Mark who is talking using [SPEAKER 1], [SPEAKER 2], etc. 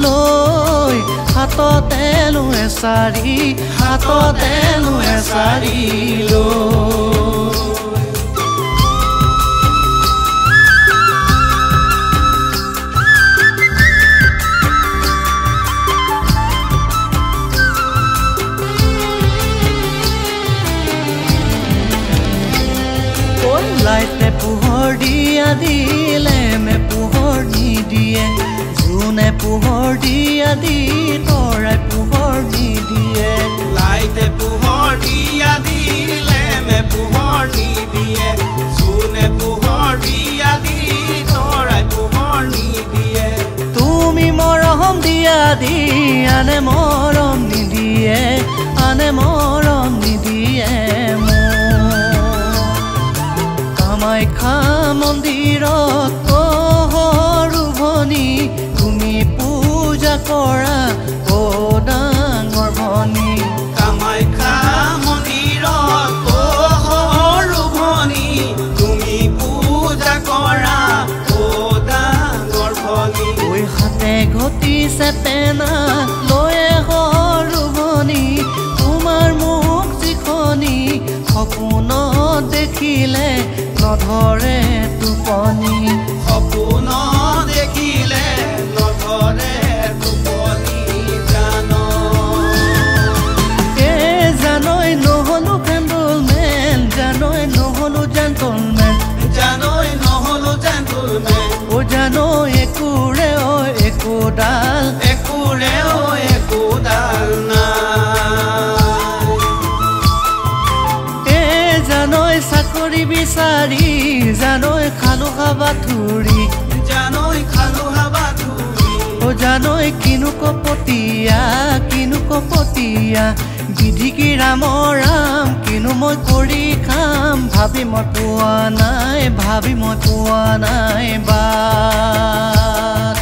[SPEAKER 1] লৈ হাততে লো এছাৰি লৈ লাইটে পোহৰ দিয়া দিলে মে পোহৰ নিদিয়ে জোনে পোহৰ দিয়া দি তৰাই পোহৰ নিদিয়ে
[SPEAKER 2] লাইটে পোহৰ দিয়া দিলে মে পোহৰ নিদিয়ে জোনে পোহৰ দিয়া দি তৰাই পোহৰ নিদিয়ে
[SPEAKER 1] তুমি মৰম দিয়া দি আনে মৰম নিদিয়ে কামাখ্যা মন্দিৰত পহৰু ভনী তুমি পূজা কৰা ও ডাঙৰ ভনী
[SPEAKER 2] কামাখ্যা মন্দিৰত পহৰু ভনী তুমি পূজা কৰা ও ডাঙৰ ভনী
[SPEAKER 1] ঐ হাতে ঘটিছে পেনা লয়ে সৰু ভনী তোমাৰ মুখ যিখনি সপোনত দেখিলে নধৰে টোপনি
[SPEAKER 2] সপোনত দেখিলে নধৰে টোপনি
[SPEAKER 1] জানৈ নহলো জেণ্টলমেন ও জানৈ একোৰে একোডাল জানৈ চাকৰি বিচাৰি জানৈ খালো হাবা থুৰি ও জানৈ কিনো কপতীয়া বিধি কি ৰাম কিনো মই কৰি খাম ভাবি মই পোৱা নাই বাট